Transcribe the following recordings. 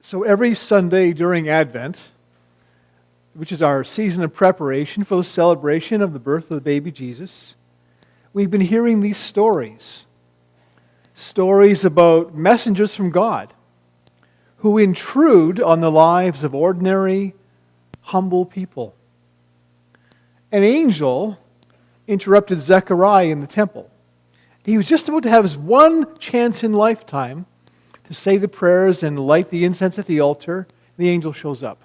So every Sunday during Advent, which is our season of preparation for the celebration of the birth of the baby Jesus, we've been hearing these stories. Stories about messengers from God who intrude on the lives of ordinary, humble people. An angel interrupted Zechariah in the temple. He was just about to have his one chance in lifetime to say the prayers and light the incense at the altar. The angel shows up.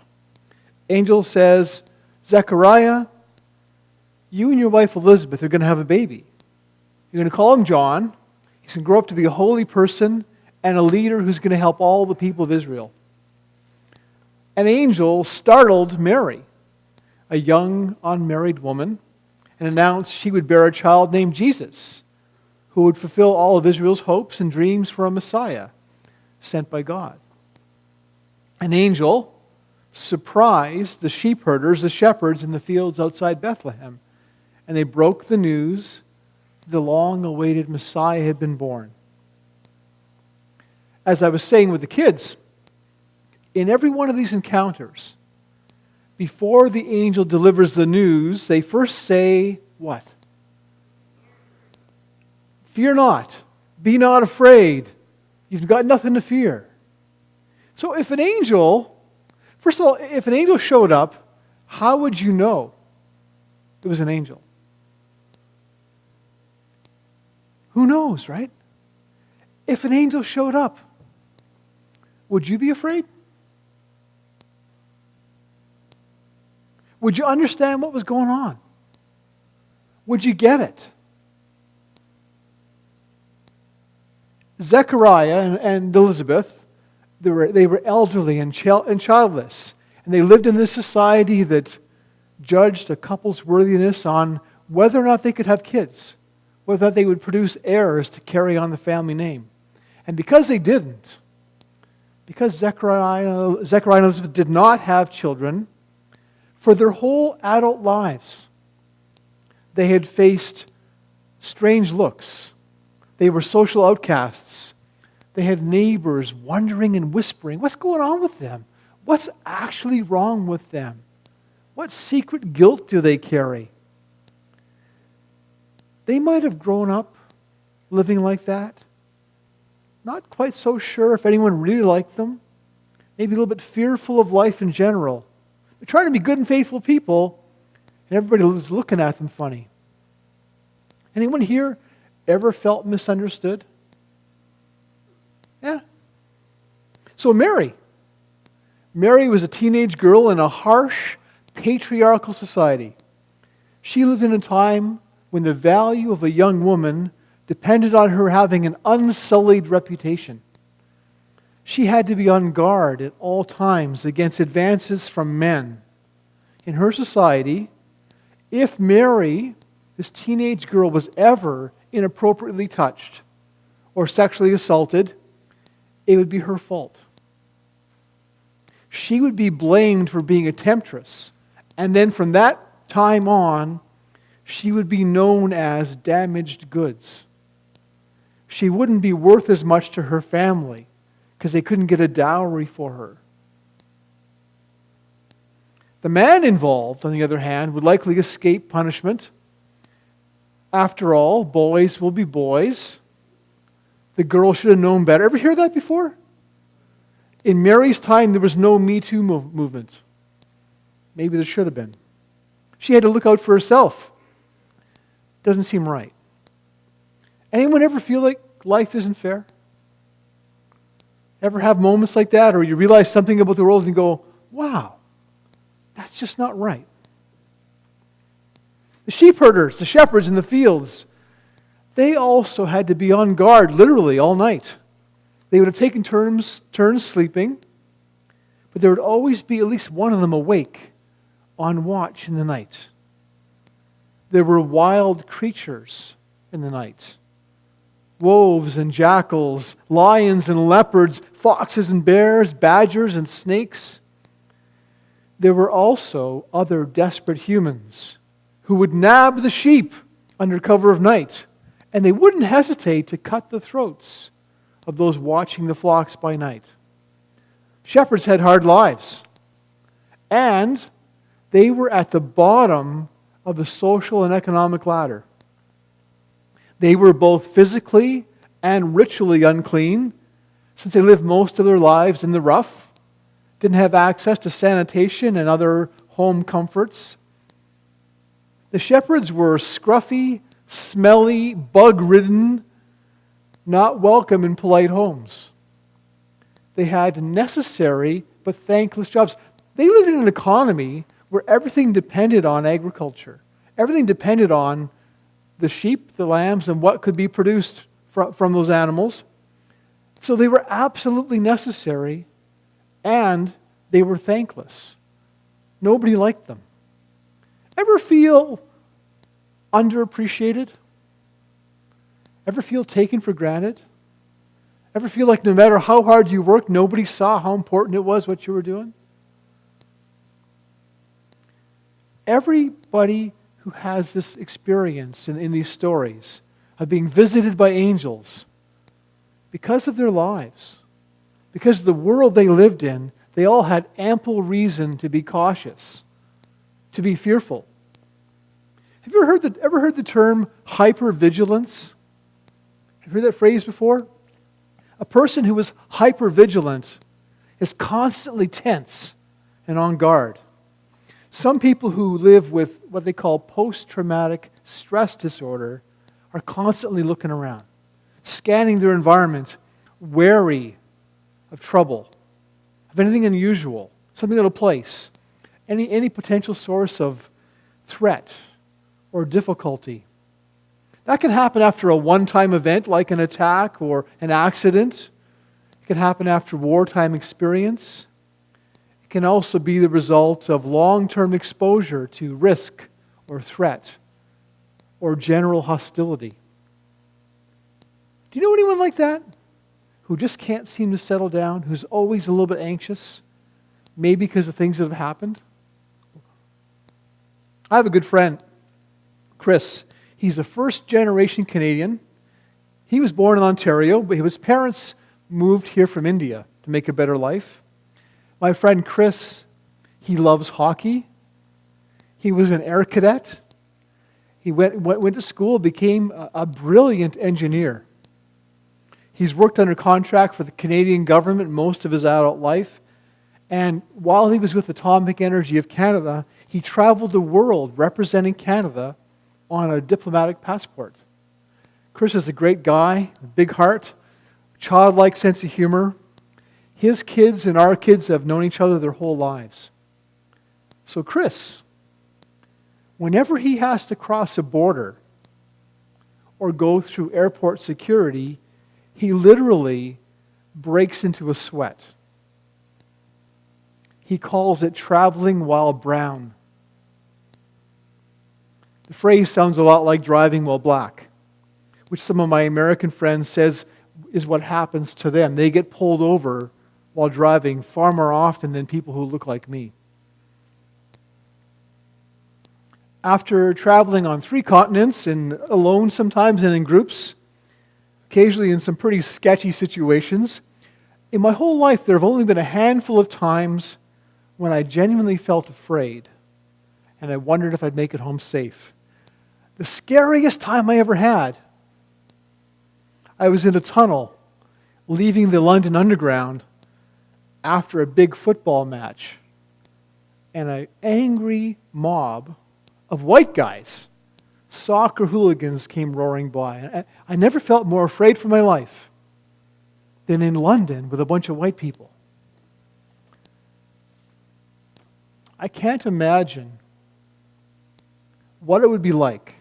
Angel says, Zechariah, you and your wife Elizabeth are going to have a baby. You're going to call him John. He's going to grow up to be a holy person and a leader who's going to help all the people of Israel. An angel startled Mary, a young unmarried woman, and announced she would bear a child named Jesus, who would fulfill all of Israel's hopes and dreams for a Messiah sent by God. An angel surprised the sheep herders, the shepherds in the fields outside Bethlehem, and they broke the news the long-awaited Messiah had been born. As I was saying with the kids, in every one of these encounters, before the angel delivers the news, they first say what? Fear not. Be not afraid. You've got nothing to fear. So if an angel, first of all, if an angel showed up, how would you know it was an angel? Who knows, right? If an angel showed up, would you be afraid? Would you understand what was going on? Would you get it? Zechariah and Elizabeth, they were elderly and childless. And they lived in this society that judged a couple's worthiness on whether or not they could have kids, whether or not they would produce heirs to carry on the family name. And because they didn't, because Zechariah and Elizabeth did not have children, for their whole adult lives, they had faced strange looks. They were social outcasts. They had neighbors wondering and whispering, what's going on with them? What's actually wrong with them? What secret guilt do they carry? They might have grown up living like that. Not quite so sure if anyone really liked them. Maybe a little bit fearful of life in general. They're trying to be good and faithful people, and everybody was looking at them funny. Anyone here ever felt misunderstood? Yeah. So Mary was a teenage girl in a harsh, patriarchal society. She lived in a time when the value of a young woman depended on her having an unsullied reputation. She had to be on guard at all times against advances from men. In her society, if Mary, this teenage girl, was ever inappropriately touched or sexually assaulted, it would be her fault. She would be blamed for being a temptress, and then from that time on, she would be known as damaged goods. She wouldn't be worth as much to her family because they couldn't get a dowry for her. The man involved, on the other hand, would likely escape punishment. After all, boys will be boys. The girl should have known better. Ever hear that before? In Mary's time, there was no Me Too movement. Maybe there should have been. She had to look out for herself. Doesn't seem right. Anyone ever feel like life isn't fair? Ever have moments like that, or you realize something about the world and you go, wow, that's just not right. The sheep herders, the shepherds in the fields, they also had to be on guard literally all night. They would have taken turns sleeping, but there would always be at least one of them awake on watch in the night. There were wild creatures in the night. Wolves and jackals, lions and leopards, foxes and bears, badgers and snakes. There were also other desperate humans who would nab the sheep under cover of night, and they wouldn't hesitate to cut the throats of those watching the flocks by night. Shepherds had hard lives, and they were at the bottom of the social and economic ladder. They were both physically and ritually unclean, since they lived most of their lives in the rough, didn't have access to sanitation and other home comforts. The shepherds were scruffy, smelly, bug-ridden, not welcome in polite homes. They had necessary but thankless jobs. They lived in an economy where everything depended on agriculture. Everything depended on the sheep, the lambs, and what could be produced from those animals. So they were absolutely necessary, and they were thankless. Nobody liked them. Ever feel underappreciated? Ever feel taken for granted? Ever feel like no matter how hard you worked, nobody saw how important it was what you were doing? Everybody who has this experience in these stories of being visited by angels, because of their lives, because of the world they lived in, they all had ample reason to be cautious, to be fearful. Have you ever heard the term hypervigilance? Have you heard that phrase before? A person who is hypervigilant is constantly tense and on guard. Some people who live with what they call post-traumatic stress disorder are constantly looking around, scanning their environment, wary of trouble, of anything unusual, something out of place, any potential source of threat or difficulty. That can happen after a one-time event like an attack or an accident. It can happen after wartime experience. It can also be the result of long-term exposure to risk or threat or general hostility. Do you know anyone like that? Who just can't seem to settle down, who's always a little bit anxious, maybe because of things that have happened? I have a good friend, Chris. He's a first-generation Canadian. He was born in Ontario, but his parents moved here from India to make a better life. My friend Chris, he loves hockey. He was an air cadet. He went to school, became a brilliant engineer. He's worked under contract for the Canadian government most of his adult life. And while he was with Atomic Energy of Canada, he traveled the world representing Canada on a diplomatic passport. Chris is a great guy, a big heart, childlike sense of humor. His kids and our kids have known each other their whole lives. So Chris, whenever he has to cross a border or go through airport security, he literally breaks into a sweat. He calls it traveling while brown. The phrase sounds a lot like driving while black, which some of my American friends says is what happens to them. They get pulled over while driving far more often than people who look like me. After traveling on 3 continents and alone sometimes and in groups, occasionally in some pretty sketchy situations, in my whole life there have only been a handful of times when I genuinely felt afraid and I wondered if I'd make it home safe. The scariest time I ever had, I was in a tunnel leaving the London Underground after a big football match, and an angry mob of white guys, soccer hooligans, came roaring by. I never felt more afraid for my life than in London with a bunch of white people. I can't imagine what it would be like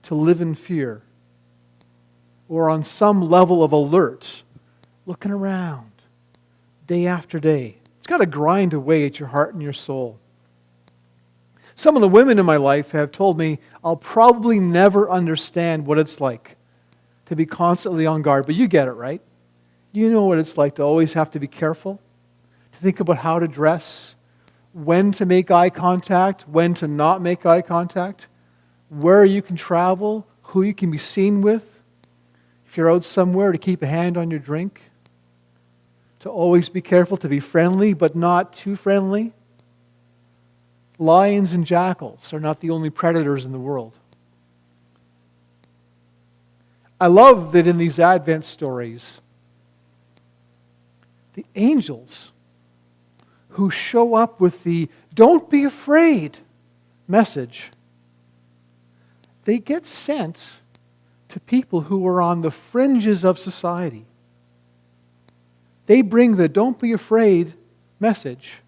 to live in fear or on some level of alert, looking around day after day. It's got to grind away at your heart and your soul. Some of the women in my life have told me I'll probably never understand what it's like to be constantly on guard, but you get it, right? You know what it's like to always have to be careful, to think about how to dress, when to make eye contact, when to not make eye contact, where you can travel, who you can be seen with, if you're out somewhere, to keep a hand on your drink. to always be careful, to be friendly but not too friendly. Lions and jackals are not the only predators in the world. I love that in these Advent stories, the angels who show up with the "don't be afraid" message, they get sent to people who are on the fringes of society. They bring the "don't be afraid" message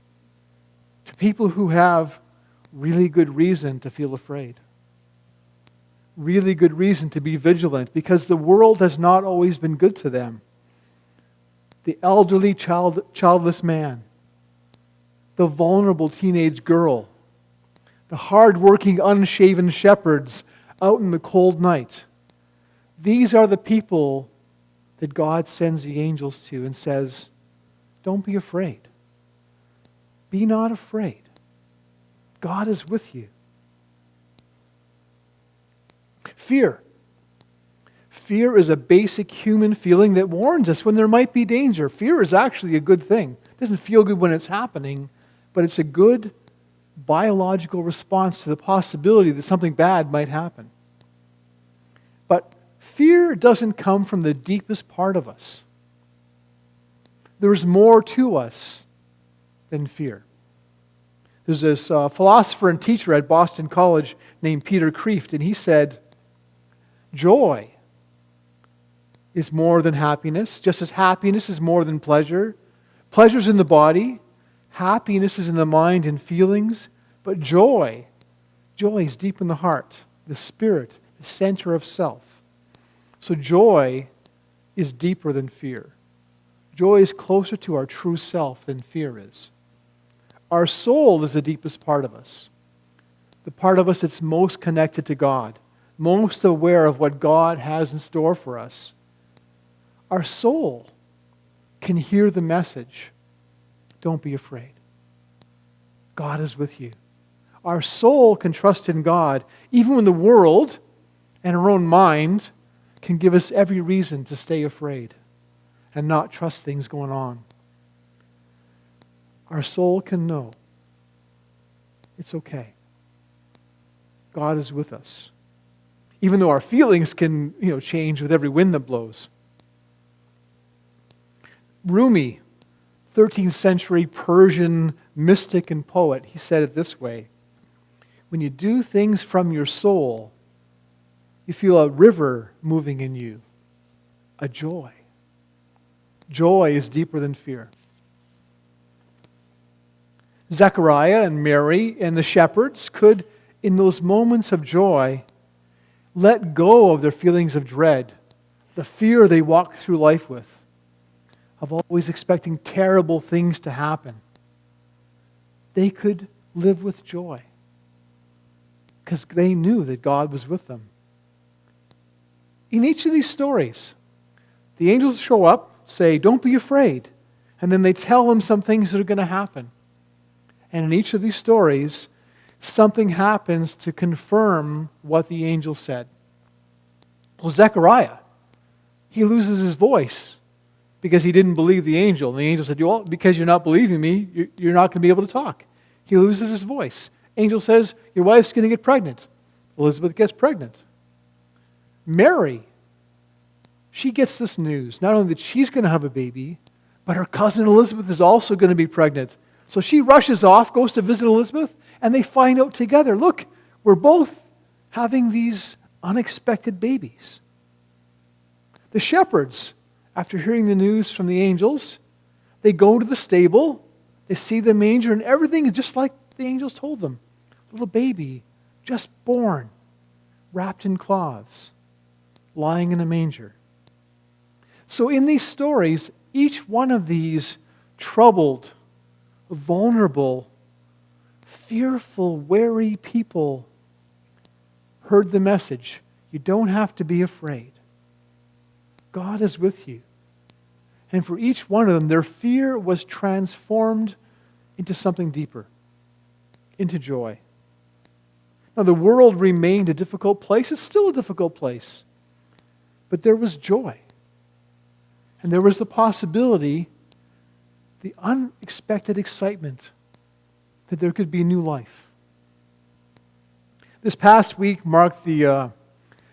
to people who have really good reason to feel afraid. Really good reason to be vigilant, because the world has not always been good to them. The elderly childless man, the vulnerable teenage girl, the hard-working unshaven shepherds out in the cold night. These are the people that God sends the angels to and says, "Don't be afraid. Be not afraid. God is with you." Fear. Fear is a basic human feeling that warns us when there might be danger. Fear is actually a good thing. It doesn't feel good when it's happening, but it's a good biological response to the possibility that something bad might happen. But fear doesn't come from the deepest part of us. There's more to us than fear. There's this philosopher and teacher at Boston College named Peter Kreeft, and he said, joy is more than happiness, just as happiness is more than pleasure. Pleasure's in the body, happiness is in the mind and feelings, but joy is deep in the heart, the spirit, the center of self. So joy is deeper than fear. Joy is closer to our true self than fear is. Our soul is the deepest part of us, the part of us that's most connected to God, most aware of what God has in store for us. Our soul can hear the message, "Don't be afraid. God is with you." Our soul can trust in God, even when the world and our own mind can give us every reason to stay afraid and not trust things going on. Our soul can know it's okay. God is with us. Even though our feelings can, change with every wind that blows. Rumi, 13th century Persian mystic and poet, he said it this way: when you do things from your soul, you feel a river moving in you, a joy. Joy is deeper than fear. Zechariah and Mary and the shepherds could, in those moments of joy, let go of their feelings of dread, the fear they walk through life with, of always expecting terrible things to happen. They could live with joy because they knew that God was with them. In each of these stories, the angels show up, say, "Don't be afraid," and then they tell them some things that are going to happen. And in each of these stories, something happens to confirm what the angel said. Well, Zechariah, he loses his voice because he didn't believe the angel. And the angel said, "Well, because you're not believing me, you're not going to be able to talk." He loses his voice. Angel says, "Your wife's going to get pregnant." Elizabeth gets pregnant. Mary, she gets this news, not only that she's going to have a baby, but her cousin Elizabeth is also going to be pregnant. So she rushes off, goes to visit Elizabeth, and they find out together, look, we're both having these unexpected babies. The shepherds, after hearing the news from the angels, they go to the stable, they see the manger, and everything is just like the angels told them. Little baby, just born, wrapped in cloths, lying in a manger. So in these stories, each one of these troubled, vulnerable, fearful, wary people heard the message. You don't have to be afraid. God is with you. And for each one of them, their fear was transformed into something deeper, into joy. Now, the world remained a difficult place. It's still a difficult place. But there was joy. And there was the possibility the unexpected excitement that there could be new life. This past week marked the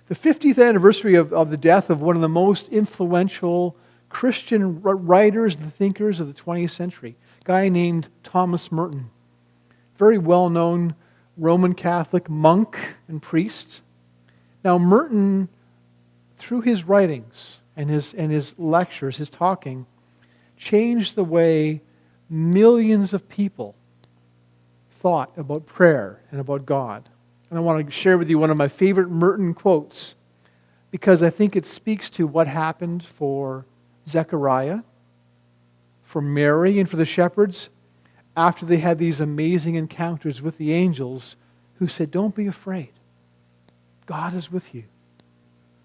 50th anniversary of the death of one of the most influential Christian writers and thinkers of the 20th century, a guy named Thomas Merton. Very well-known Roman Catholic monk and priest. Now Merton, through his writings and his lectures, his talking, changed the way millions of people thought about prayer and about God. And I want to share with you one of my favorite Merton quotes, because I think it speaks to what happened for Zechariah, for Mary, and for the shepherds after they had these amazing encounters with the angels who said, "Don't be afraid. God is with you."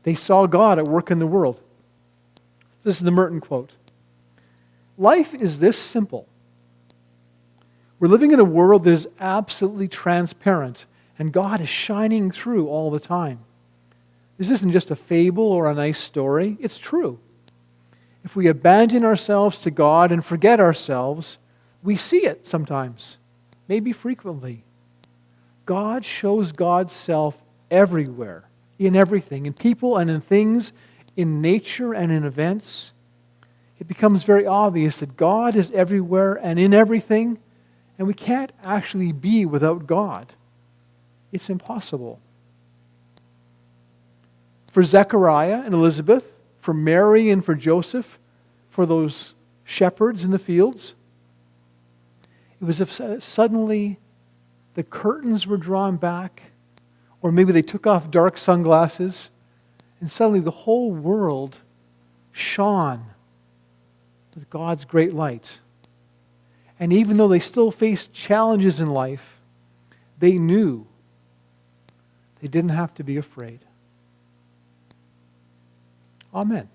They saw God at work in the world. This is the Merton quote. "Life is this simple. We're living in a world that is absolutely transparent, and God is shining through all the time. This isn't just a fable or a nice story. It's true. If we abandon ourselves to God and forget ourselves, we see it sometimes, maybe frequently. God shows God's self everywhere, in everything, in people and in things, in nature and in events. It becomes very obvious that God is everywhere and in everything, and we can't actually be without God. It's impossible." For Zechariah and Elizabeth, for Mary and for Joseph, for those shepherds in the fields, it was if suddenly the curtains were drawn back, or maybe they took off dark sunglasses, and suddenly the whole world shone with God's great light. And even though they still faced challenges in life, they knew they didn't have to be afraid. Amen.